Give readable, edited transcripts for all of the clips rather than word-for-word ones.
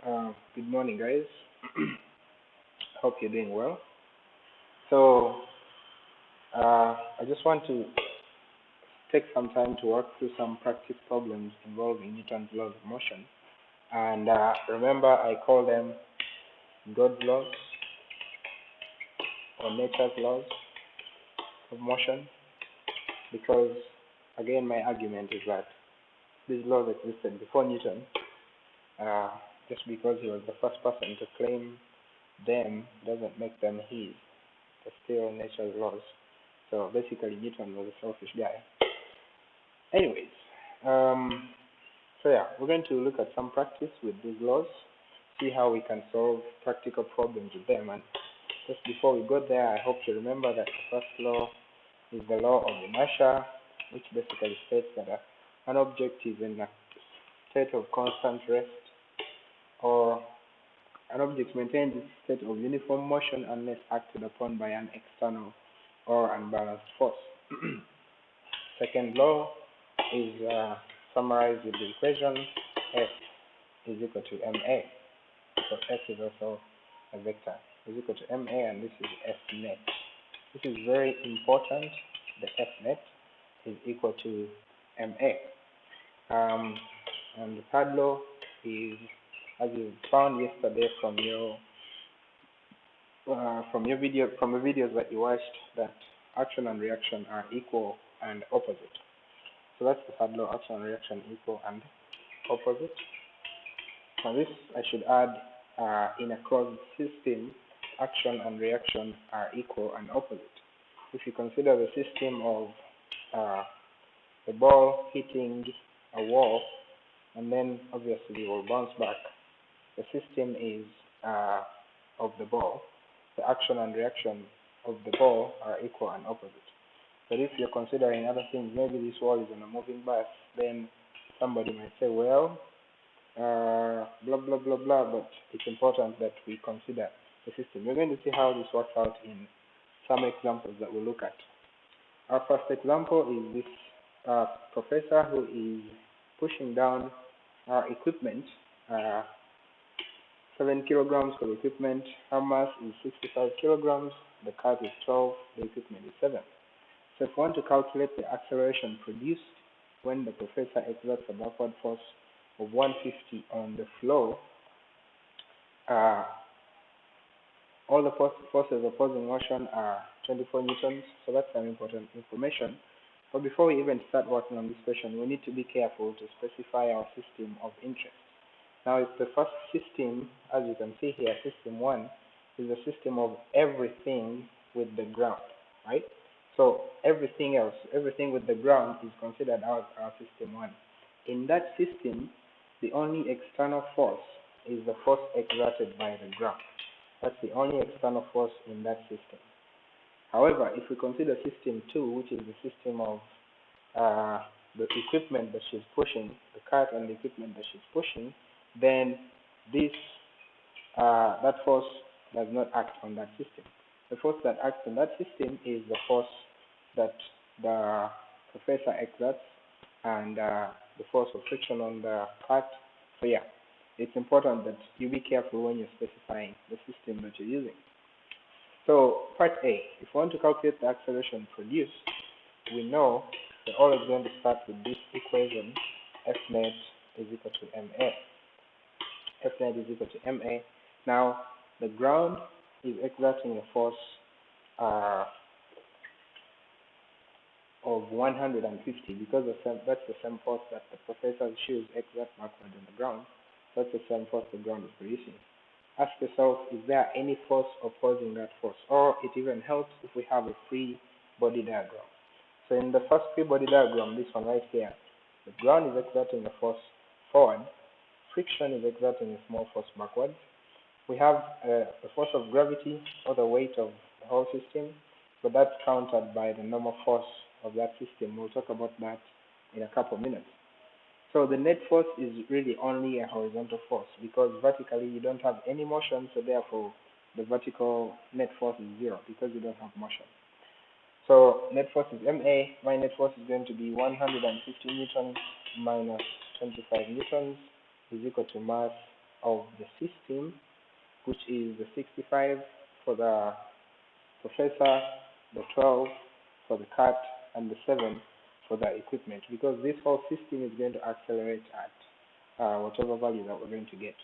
Good morning, guys. Hope you're doing well. So, I just want to take some time to work through some practice problems involving Newton's laws of motion. And remember, I call them God's laws or nature's laws of motion because, again, my argument is that these laws existed before Newton. Uh, just because he was the first person to claim them doesn't make them his. They're still nature's laws. So basically, Newton was a selfish guy. Anyways, we're going to look at some practice with these laws, see how we can solve practical problems with them. And just before we go there, I hope you remember that the first law is the law of inertia, which basically states that an object is in a state of constant rest, or an object maintains its state of uniform motion unless acted upon by an external or unbalanced force. Second law is summarized with the equation F is equal to ma. So F is also a vector, is equal to ma, and this is F net. This is very important. The F net is equal to ma. And the third law is, as you found yesterday from the videos that you watched, that action and reaction are equal and opposite. So that's the third law: action and reaction equal and opposite. Now this, I should add, in a closed system, action and reaction are equal and opposite. If you consider the system of the ball hitting a wall, and then obviously it will bounce back, the system is of the ball. The action and reaction of the ball are equal and opposite. But if you're considering other things, maybe this wall is on a moving bus, then somebody might say, well, blah, blah, blah, blah, but it's important that we consider the system. We're going to see how this works out in some examples that we'll look at. Our first example is this professor who is pushing down our equipment, 7 kilograms for the equipment. Our mass is 65 kilograms, the cart is 12, the equipment is 7. So if we want to calculate the acceleration produced when the professor exerts a backward force of 150 on the floor, all the forces opposing motion are 24 newtons, so that's some important information. But before we even start working on this question, we need to be careful to specify our system of interest. Now, if the first system, as you can see here, system 1, is a system of everything with the ground, right? So everything else, everything with the ground is considered our system 1. In that system, the only external force is the force exerted by the ground. That's the only external force in that system. However, if we consider system 2, which is the system of the equipment that she's pushing, the cart and the equipment that she's pushing, then this that force does not act on that system. The force that acts on that system is the force that the professor exerts, and the force of friction on the cart. So yeah, it's important that you be careful when you're specifying the system that you're using. So part A, if we want to calculate the acceleration produced, we know we're always going to start with this equation, F net is equal to ma. F net is equal to ma. Now, the ground is exerting a force of 150 because that's the same force that the professor's shoes exert backward on the ground. That's the same force the ground is producing. Ask yourself, is there any force opposing that force? Or it even helps if we have a free body diagram. So in the first free body diagram, this one right here, the ground is exerting a force forward, friction is exerting a small force backwards. We have the force of gravity, or the weight of the whole system, but that's countered by the normal force of that system. We'll talk about that in a couple of minutes. So the net force is really only a horizontal force because vertically you don't have any motion, so therefore the vertical net force is 0 because you don't have motion. So net force is ma. My net force is going to be 150 newtons minus 25 newtons is equal to mass of the system, which is the 65 for the professor, the 12 for the cat, and the 7 for the equipment, because this whole system is going to accelerate at whatever value that we're going to get.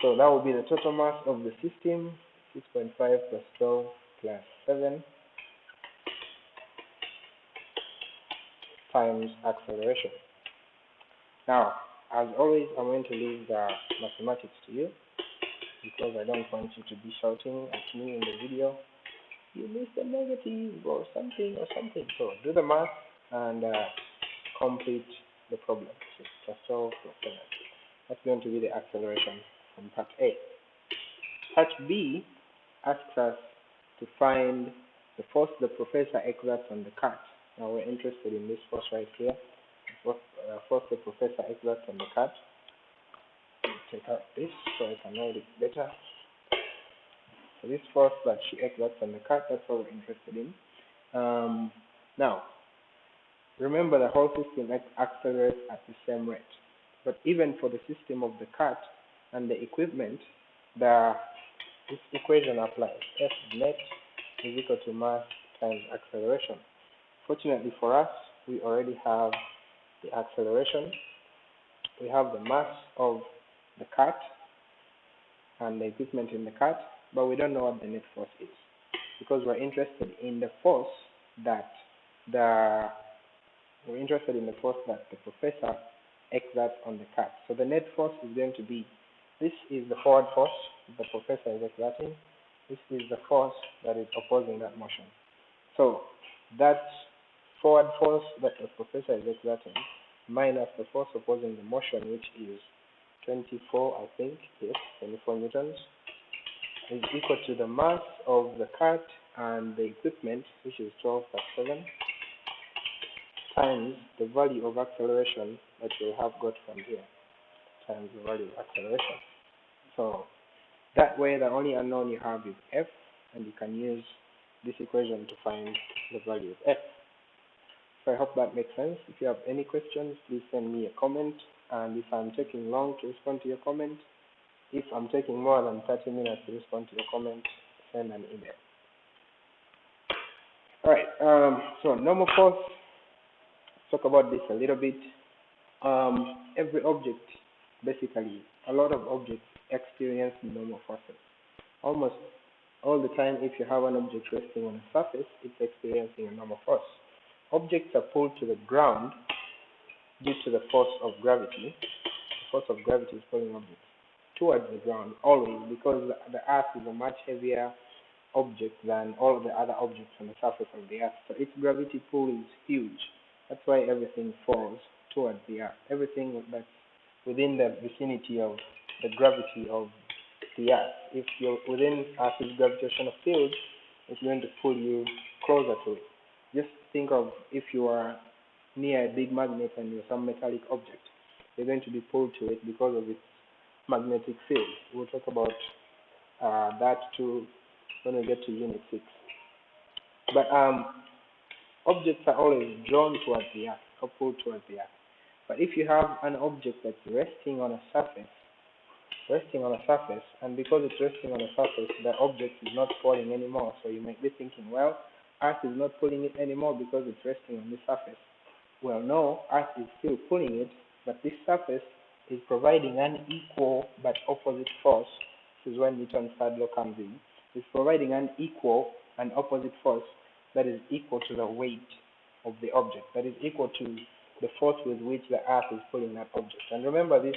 So that will be the total mass of the system, 6.5 plus 12 plus 7 times acceleration. Now, as always, I'm going to leave the mathematics to you, because I don't want you to be shouting at me in the video, you missed a negative or something. So do the math and complete the problem. 6 plus 12 plus 7. That's going to be the acceleration from part A. Part B asks us to find the force the professor exerts on the cat. Now we're interested in this force right here. Force the professor exerts on the cat. Take out this so I can write it better. So this force that she exerts on the cat, that's what we're interested in. Now, remember the whole system accelerates at the same rate. But even for the system of the cat and the equipment, this equation applies. F net is equal to mass times acceleration. Fortunately for us, we already have the acceleration. We have the mass of the cat and the equipment in the cat, but we don't know what the net force is, because we're interested in the force that the professor exerts on the cat. So the net force is going to be, this is the forward force the professor is exerting. This is the force that is opposing that motion. So that forward force that the professor is exerting minus the force opposing the motion, which is 24, I think, yes, 24 newtons, is equal to the mass of the cat and the equipment, which is 12 plus 7, times the value of acceleration that you have got from here, times the value of acceleration. So that way, the only unknown you have is F, and you can use this equation to find the value of F. So I hope that makes sense. If you have any questions, please send me a comment. And if I'm taking long to respond to your comment, if I'm taking more than 30 minutes to respond to your comment, send an email. Alright, so normal force, let's talk about this a little bit. Every object, basically, a lot of objects experience normal forces. Almost all the time, if you have an object resting on a surface, it's experiencing a normal force. Objects are pulled to the ground due to the force of gravity. The force of gravity is pulling objects towards the ground always, because the Earth is a much heavier object than all of the other objects on the surface of the Earth. So its gravity pull is huge. That's why everything falls towards the Earth. Everything that's within the vicinity of the gravity of the Earth. If you're within Earth's gravitational field, it's going to pull you closer to it. Just think of if you are near a big magnet and you're some metallic object, you're going to be pulled to it because of its magnetic field. We'll talk about that too when we get to Unit 6. But objects are always drawn towards the Earth or pulled towards the Earth. But if you have an object that's resting on a surface, and because it's resting on a surface, the object is not falling anymore. So you might be thinking, well, Earth is not pulling it anymore because it's resting on this surface. Well, no, Earth is still pulling it, but this surface is providing an equal but opposite force. This is when Newton's third law comes in. It's providing an equal and opposite force that is equal to the weight of the object, that is equal to the force with which the Earth is pulling that object. And remember, this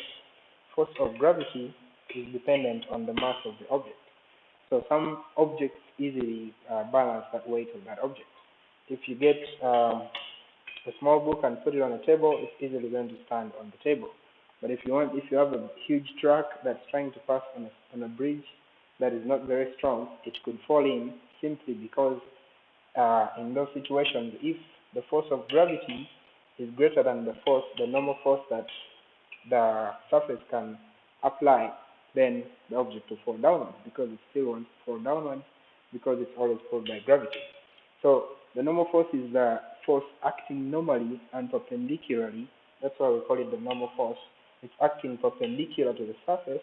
force of gravity is dependent on the mass of the object. So some objects easily balance that weight of that object. If you get a small book and put it on a table, it's easily going to stand on the table. But if you have a huge truck that's trying to pass on a bridge that is not very strong, it could fall in simply because in those situations, if the force of gravity is greater than the normal force that the surface can apply, then the object will fall downwards, because it still wants to fall downwards because it's always pulled by gravity. So the normal force is the force acting normally and perpendicularly. That's why we call it the normal force It's acting perpendicular to the surface,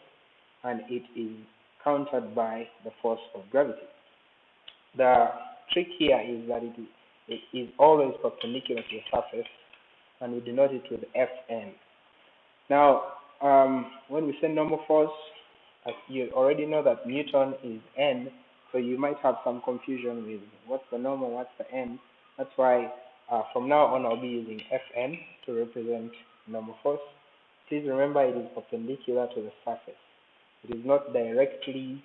and it is countered by the force of gravity. The trick here is that it is always perpendicular to the surface, and we denote it with Fn. Now, when we say normal force, as you already know that Newton is N, so you might have some confusion with what's the normal, what's the N. That's why from now on I'll be using Fn to represent normal force. Please remember it is perpendicular to the surface. It is not directly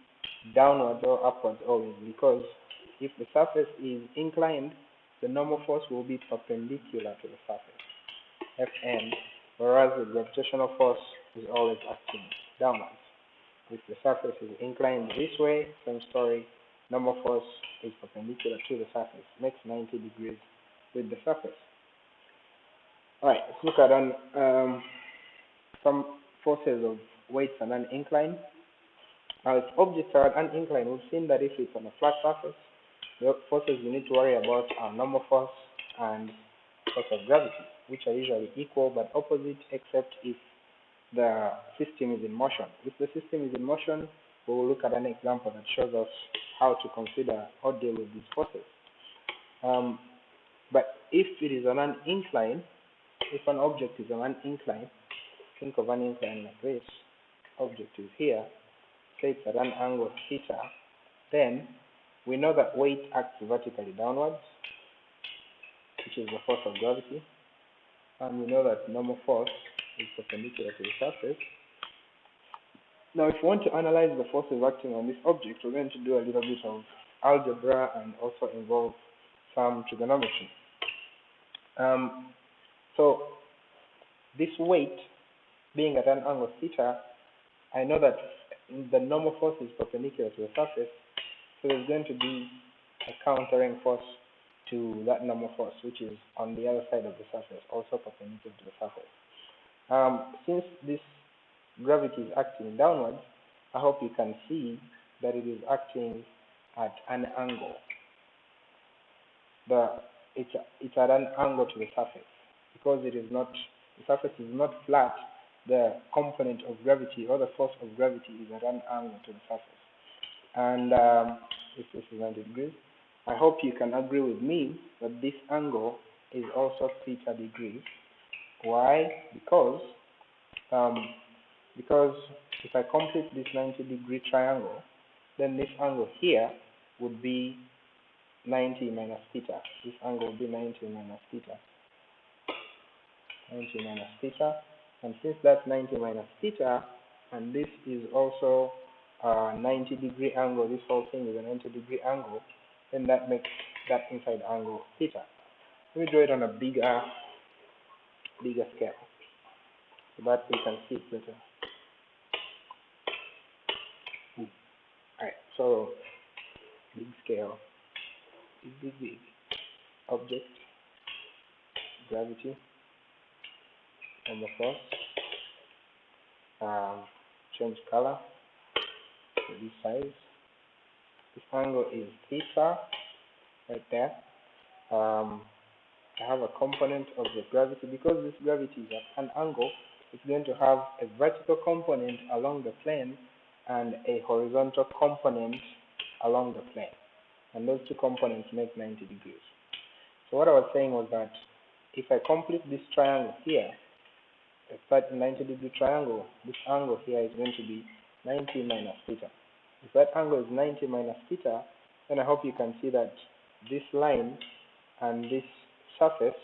downwards or upwards always, because if the surface is inclined, the normal force will be perpendicular to the surface, Fn, whereas the gravitational force is always acting downwards. If the surface is inclined this way, same story, normal force is perpendicular to the surface, makes 90 degrees with the surface. Alright, let's look at some forces of weights and an incline. Now, if objects are at an incline, we've seen that if it's on a flat surface, the forces we need to worry about are normal force and force of gravity, which are usually equal but opposite, except if the system is in motion. If the system is in motion, we will look at an example that shows us how to consider or deal with these forces. But if it is on an incline, if an object is on an incline, think of an incline like this. Object is here, say it's at an angle theta, then we know that weight acts vertically downwards, which is the force of gravity, and we know that normal force is perpendicular to the surface. Now, if we want to analyze the forces acting on this object, we're going to do a little bit of algebra and also involve some trigonometry. So, this weight being at an angle theta, I know that the normal force is perpendicular to the surface, so there's going to be a countering force to that normal force, which is on the other side of the surface, also perpendicular to the surface. Since this gravity is acting downwards, I hope you can see that it is acting at an angle. It's at an angle to the surface, because it is not, the surface is not flat. The component of gravity or the force of gravity is at an angle to the surface. And if this is 90 degrees, I hope you can agree with me that this angle is also theta degrees. Why? Because if I complete this 90-degree triangle, then this angle here would be 90 minus theta. This angle would be 90 minus theta. 90 minus theta. And since that's 90 minus theta, and this is also a 90-degree angle, this whole thing is a 90-degree angle, then that makes that inside angle theta. Let me draw it on a bigger scale, so that we can see it better. Alright, so big scale, big object, gravity, normal force, change color to this size. This angle is theta, right there. I have a component of the gravity. Because this gravity is at an angle, it's going to have a vertical component along the plane and a horizontal component along the plane. And those two components make 90 degrees. So what I was saying was that if I complete this triangle here, a 90-degree triangle, this angle here is going to be 90 minus theta. If that angle is 90 minus theta, then I hope you can see that this line and this surface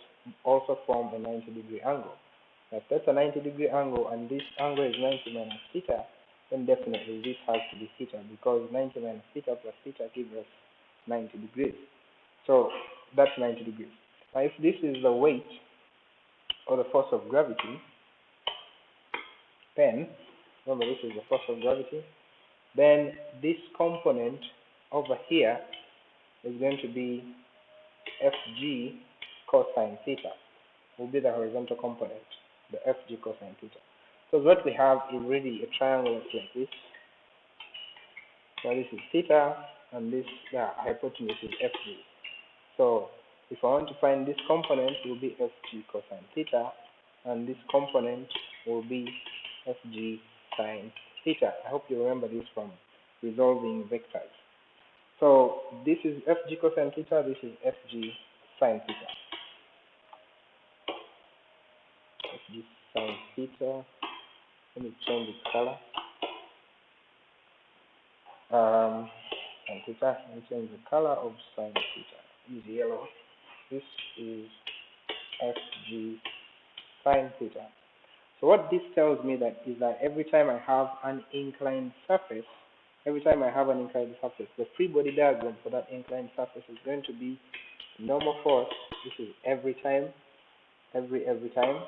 also form a 90-degree angle. If that's a 90-degree angle and this angle is 90 minus theta, then definitely this has to be theta, because 90 minus theta plus theta gives us 90 degrees. So that's 90 degrees. Now if this is the weight or the force of gravity, then, remember this is the force of gravity, then this component over here is going to be Fg cosine theta, will be the horizontal component, the Fg cosine theta. So what we have is really a triangle like this. So this is theta, and this, the hypotenuse is Fg. So if I want to find this component, it will be Fg cosine theta, and this component will be Fg sine theta. I hope you remember this from resolving vectors. So this is Fg cosine theta, this is Fg sine theta. Fg sine theta, let me change the color. Sine theta, let me change the color of sine theta, use yellow. This is Fg sine theta. So what this tells me that is that every time I have an inclined surface, the free body diagram for that inclined surface is going to be normal force. This is every time, every time,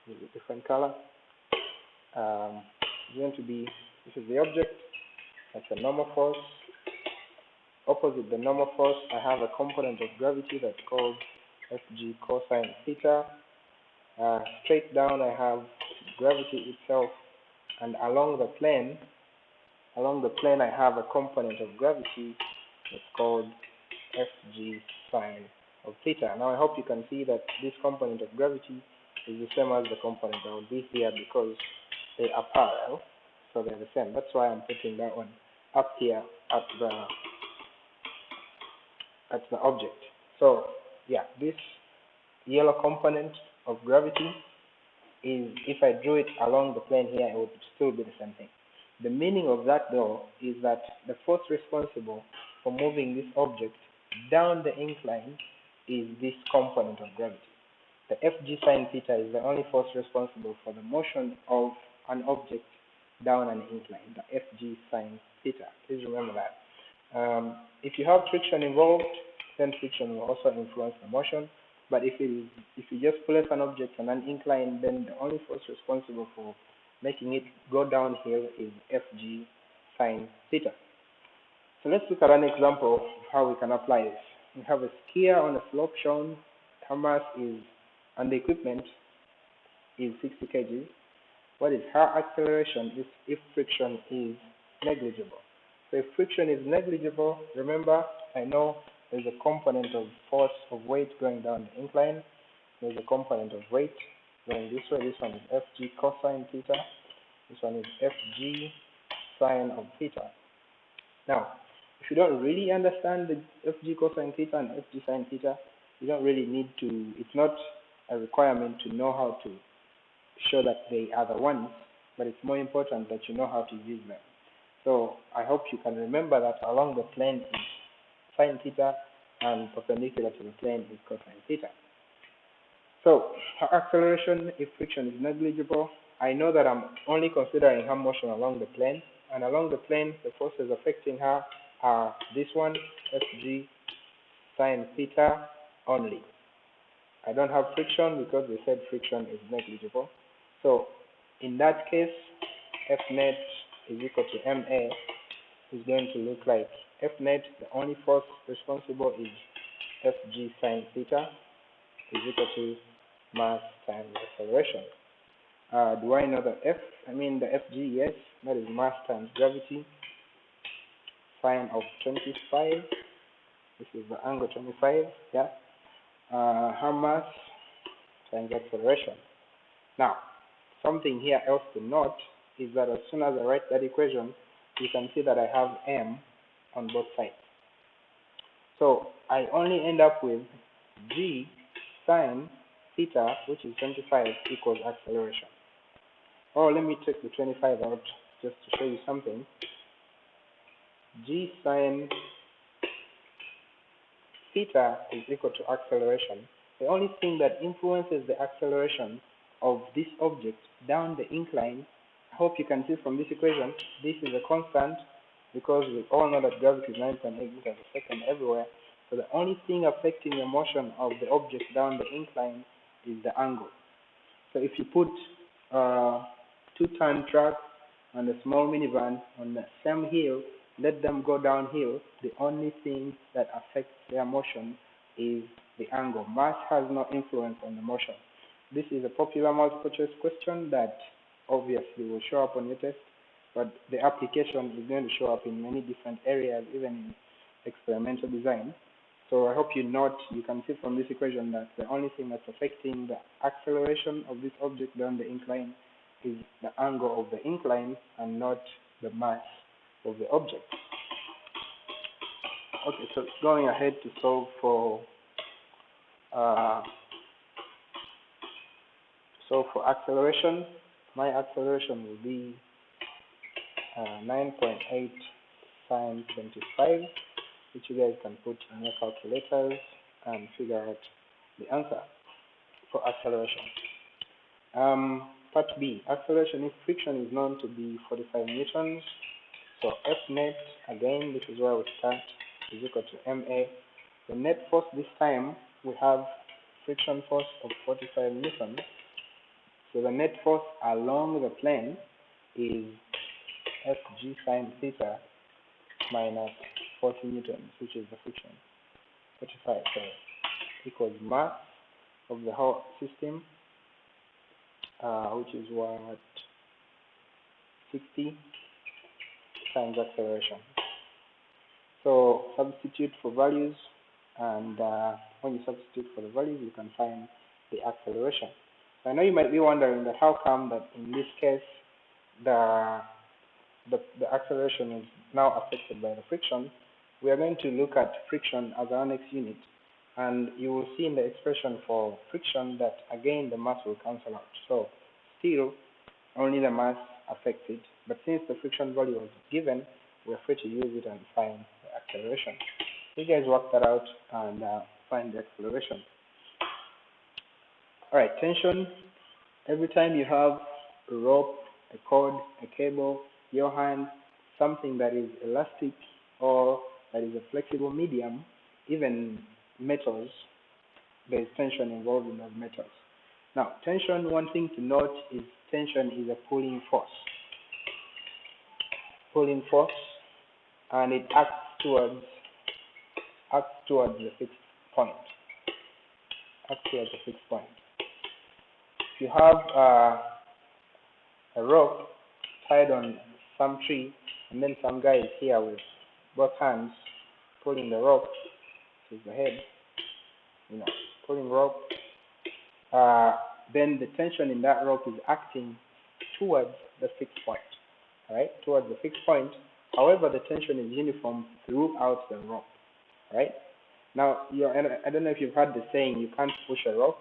with a different color. It's going to be, this is the object, that's a normal force. Opposite the normal force, I have a component of gravity that's called Fg cosine theta. Straight down, I have gravity itself, and along the plane, I have a component of gravity that's called Fg sine of theta. Now I hope you can see that this component of gravity is the same as the component that will be here because they are parallel, so they're the same. That's why I'm putting that one up here at the object. So yeah, this yellow component of gravity is, if I drew it along the plane here, it would still be the same thing. The meaning of that though is that the force responsible for moving this object down the incline is this component of gravity. The Fg sine theta is the only force responsible for the motion of an object down an incline, the Fg sine theta. Please remember that. If you have friction involved, then friction will also influence the motion. But if you just place an object on an incline, then the only force responsible for making it go downhill is Fg sine theta. So let's look at an example of how we can apply this. We have a skier on a slope shown. Her mass is, and the equipment is 60 kg. What is her acceleration if friction is negligible? So if friction is negligible, remember, I know there's a component of force of weight going down the incline. There's a component of weight going this way. This one is Fg cosine theta. This one is Fg sine of theta. Now, if you don't really understand the Fg cosine theta and Fg sine theta, you don't really need to, it's not a requirement to know how to show that they are the ones, but it's more important that you know how to use them. So I hope you can remember that along the plane is sine theta and perpendicular to the plane is cosine theta. So her acceleration if friction is negligible, I know that I'm only considering her motion along the plane, and along the plane the forces affecting her are this one, Fg sine theta only. I don't have friction because we said friction is negligible. So in that case, F net is equal to MA is going to look like F net, the only force responsible is Fg sine theta is equal to mass times acceleration. Do I know the F? I mean the Fg, yes, that is mass times gravity, sine of 25. This is the angle 25, yeah. Her mass times acceleration. Now, something here else to note is that as soon as I write that equation, you can see that I have m on both sides. So I only end up with g sine theta, which is 25, equals acceleration. Oh, let me take the 25 out just to show you something. G sine theta is equal to acceleration. The only thing that influences the acceleration of this object down the incline, I hope you can see from this equation, this is a constant because we all know that gravity is 9.8 meters per second everywhere. So the only thing affecting the motion of the object down the incline is the angle. So if you put a 2-ton truck and a small minivan on the same hill, let them go downhill, the only thing that affects their motion is the angle. Mass has no influence on the motion. This is a popular multiple choice question that obviously will show up on your test, but the application is going to show up in many different areas, even in experimental design. So I hope you can see from this equation that the only thing that's affecting the acceleration of this object down the incline is the angle of the incline and not the mass of the object. Okay, so going ahead to solve for acceleration, my acceleration will be 9.8 sine 25, which you guys can put in your calculators and figure out the answer for acceleration. Part B, acceleration if friction is known to be 45 newtons. So F net, again, this is where we start, is equal to MA. The net force this time, we have friction force of 45 newtons. So the net force along the plane is Fg sine theta minus 40 newtons, which is the friction, 45, so equals mass of the whole system, which is what, 60 times acceleration. So substitute for values, and when you substitute for the values, you can find the acceleration. So I know you might be wondering that how come that in this case the acceleration is now affected by the friction. We are going to look at friction as our next unit, and you will see in the expression for friction that again the mass will cancel out. So still only the mass affected, but since the friction value was given, we're free to use it and find the acceleration. You guys work that out and find the acceleration. Alright, tension. Every time you have a rope, a cord, a cable, your hand, something that is elastic or that is a flexible medium, even metals, there is tension involved in those metals. Now, tension, one thing to note is tension is a pulling force. Pulling force, and it acts towards the fixed point. Acts towards the fixed point. If you have a rope tied on some tree, and then some guy is here with both hands pulling the rope, which is the head, pulling rope, then the tension in that rope is acting towards the fixed point, right? Towards the fixed point. However, the tension is uniform throughout the rope, right? Now, I don't know if you've heard the saying, you can't push a rope.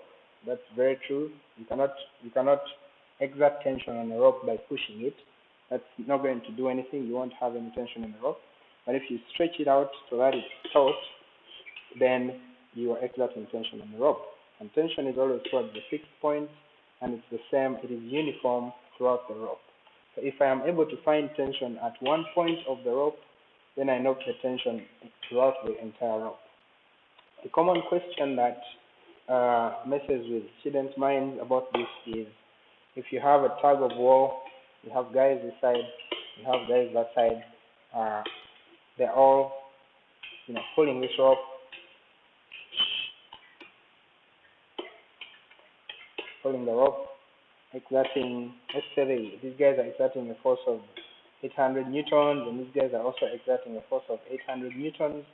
That's very true. You cannot exert tension on a rope by pushing it. That's not going to do anything. You won't have any tension in the rope. But if you stretch it out so that it's taut, then you are exerting tension on the rope. And tension is always towards the fixed point, and it's the same. It is uniform throughout the rope. So if I am able to find tension at one point of the rope, then I know the tension throughout the entire rope. The common question that messes with students' minds about this is, if you have a tug of war, you have guys this side, you have guys that side, they're all, pulling this rope, pulling the rope, exerting, let's say these guys are exerting a force of 800 newtons, and these guys are also exerting a force of 800 newtons,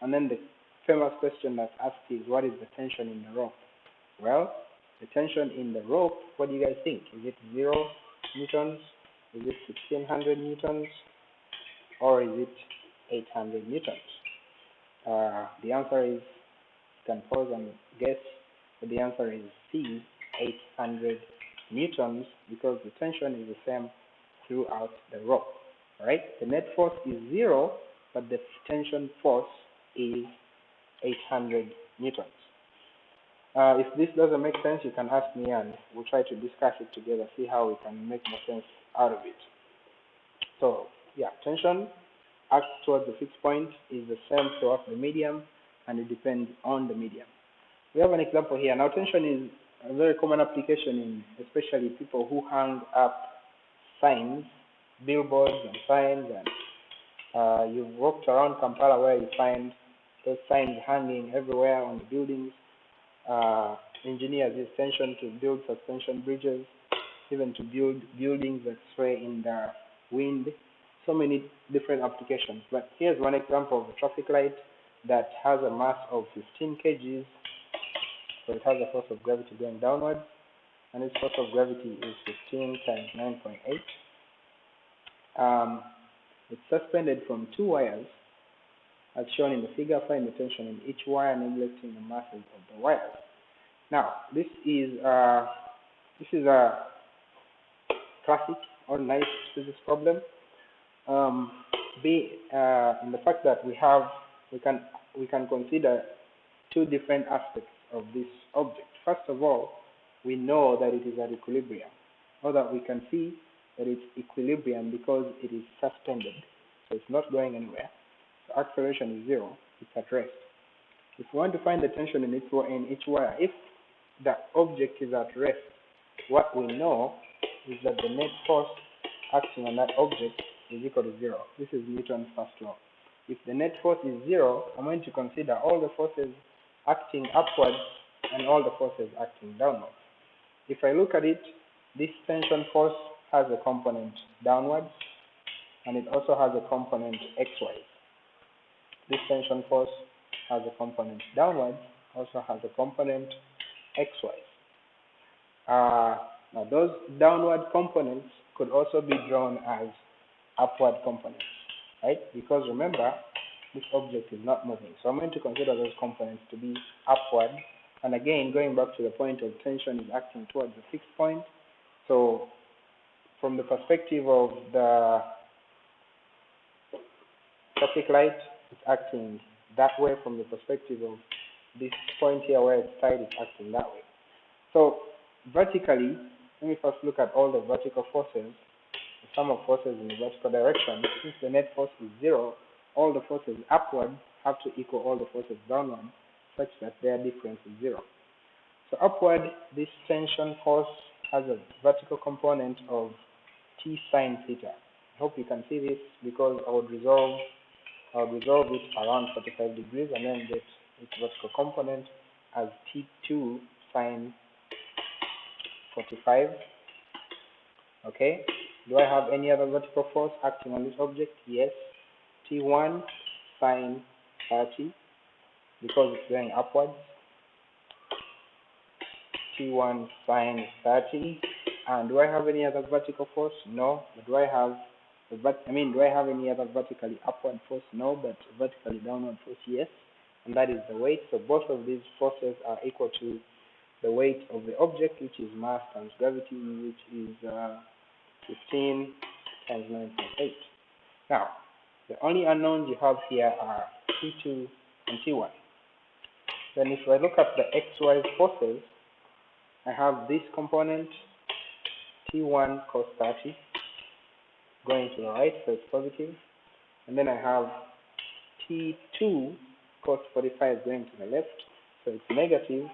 and then the famous question that's asked is, what is the tension in the rope? Well, the tension in the rope, what do you guys think? Is it 0 newtons? Is it 1600 newtons? Or is it 800 newtons? The answer is, you can pause and guess, but the answer is C, 800 newtons, because the tension is the same throughout the rope, right? The net force is 0, but the tension force is 800 newtons. If this doesn't make sense, you can ask me and we'll try to discuss it together, see how we can make more sense out of it. So, yeah, tension acts towards the fixed point, is the same throughout the medium, and it depends on the medium. We have an example here. Now, tension is a very common application in especially people who hang up signs, billboards and signs, and you've walked around Kampala where you find those signs hanging everywhere on the buildings. Engineers use tension to build suspension bridges, even to build buildings that sway in the wind. So many different applications. But here's one example of a traffic light. that has a mass of 15 kgs, so it has a force of gravity going downwards, and its force of gravity is 15 times 9.8. It's suspended from two wires, as shown in the figure. Find the tension in each wire, neglecting the masses of the wires. Now, this is a classic or nice physics problem. In the fact that we can consider two different aspects of this object. First of all, we know that it is at equilibrium, or that we can see that it's equilibrium because it is suspended, so it's not going anywhere. So acceleration is 0, it's at rest. If we want to find the tension in each wire, if the object is at rest, what we know is that the net force acting on that object is equal to 0. This is Newton's first law. If the net force is 0, I'm going to consider all the forces acting upwards and all the forces acting downwards. If I look at it, this tension force has a component downwards, and it also has a component xy. This tension force has a component downwards, also has a component xy. Now those downward components could also be drawn as upward components, right? Because remember, this object is not moving. So I'm going to consider those components to be upward. And again, going back to the point of tension is acting towards a fixed point. So from the perspective of the traffic light, it's acting that way. From the perspective of this point here where it's tied, it's acting that way. So vertically, let me first look at all the vertical forces, the sum of forces in the vertical direction. Since the net force is 0, all the forces upward have to equal all the forces downward, such that their difference is 0. So upward, this tension force has a vertical component of T sine theta. I hope you can see this, because I would resolve it around 45 degrees and then get its vertical component as T2 sine 45. Okay. Do I have any other vertical force acting on this object? Yes. T1 sine 30, because it's going upwards. T1 sine 30. And do I have any other vertical force? No. But do I have any other vertically upward force? No. But vertically downward force? Yes. And that is the weight. So both of these forces are equal to the weight of the object, which is mass times gravity, which is 15 times 9.8. Now, the only unknowns you have here are T2 and T1. Then if I look at the xy forces, I have this component, T1 cos 30, going to the right, so it's positive. And then I have T2 cos 45 going to the left, so it's negative,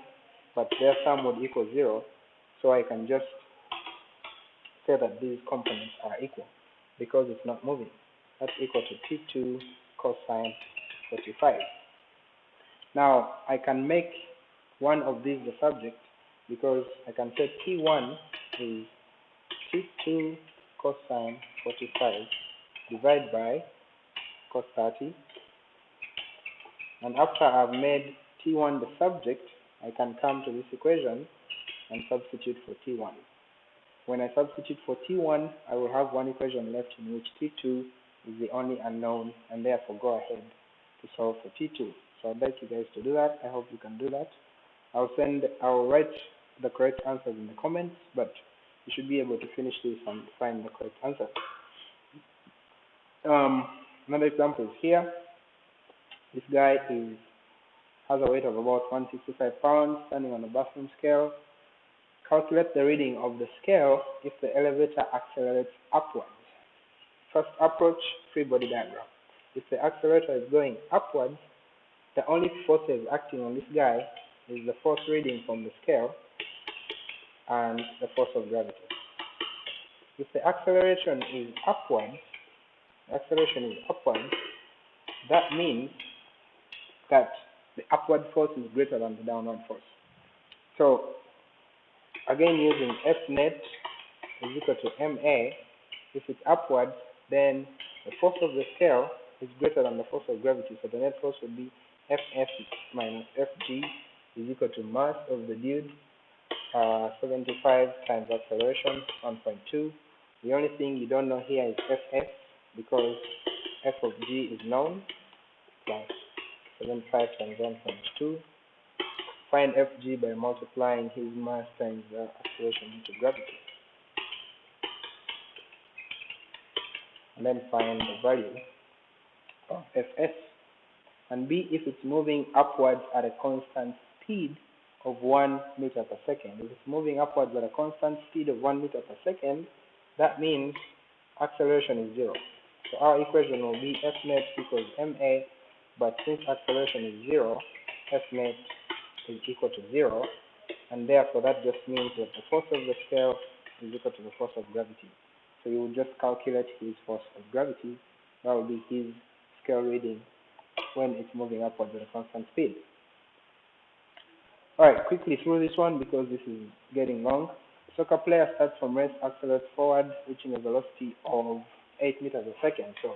but their sum would equal 0. So I can just say that these components are equal, because it's not moving. That's equal to T2 cosine 45. Now, I can make one of these the subject, because I can say T1 is T2 cosine 45 divided by cos 30. And after I've made T1 the subject, I can come to this equation and substitute for T1. When I substitute for T1, I will have one equation left in which T2 is the only unknown, and therefore go ahead to solve for T2. So I'd like you guys to do that. I hope you can do that. I'll write the correct answers in the comments, but you should be able to finish this and find the correct answer. Another example is here. This guy has a weight of about 165 pounds, standing on a bathroom scale. Calculate the reading of the scale if the elevator accelerates upwards. First approach, free body diagram. If the accelerator is going upwards, the only forces acting on this guy is the force reading from the scale and the force of gravity. If the acceleration is upwards, that means that the upward force is greater than the downward force. So, again, using F net is equal to ma. If it's upwards, then the force of the scale is greater than the force of gravity, so the net force would be Fs minus Fg is equal to mass of the dude, 75 times acceleration, 1.2. The only thing you don't know here is Fs, because f of g is known, plus 75 times 1.2. Find Fg by multiplying his mass times the acceleration into gravity. And then find the value of Fs. And B, if it's moving upwards at a constant speed of 1 meter per second. If it's moving upwards at a constant speed of 1 meter per second, that means acceleration is 0. So our equation will be F net equals ma, but since acceleration is 0, F net is equal to 0, and therefore that just means that the force of the scale is equal to the force of gravity. So you will just calculate his force of gravity. That will be his scale reading when it's moving upwards at a constant speed. Alright, quickly through this one because this is getting long. Soccer player starts from rest, accelerates forward, reaching a velocity of 8 meters a second. So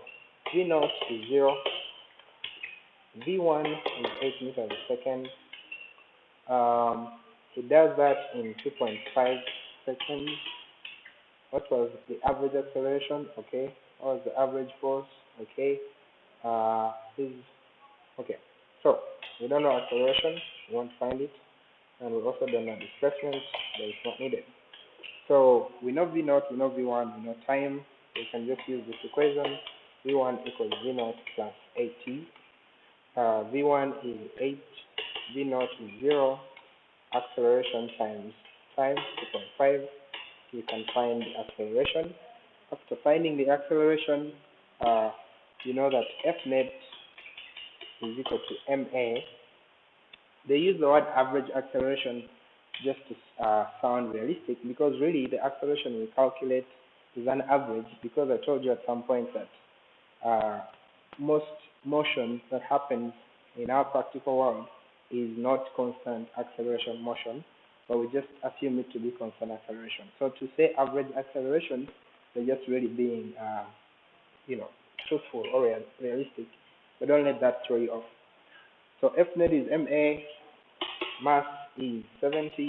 V0 is 0, V1 is 8 meters a second. He does that in 2.5 seconds. What was the average acceleration? Okay. What was the average force? Okay. Okay. So we don't know acceleration. We won't find it, and we also don't know displacement. But it's not needed. So we know V0, we know V1, we know time. We can just use this equation. V1 equals V0 plus 8t. V1 is 8. V0 is 0. Acceleration times time, 2.5. You can find the acceleration. After finding the acceleration, you know that F net is equal to ma. They use the word average acceleration just to sound realistic, because really the acceleration we calculate is an average, because I told you at some point that most motion that happens in our practical world is not constant acceleration motion, but we just assume it to be constant acceleration. So to say average acceleration, they're just really being, truthful or realistic, but don't let that throw you off. So F net is ma, mass is 70,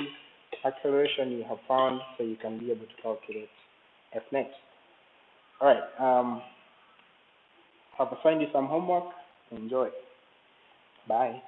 acceleration you have found, so you can be able to calculate F net. Alright, have assigned you some homework. Enjoy. Bye.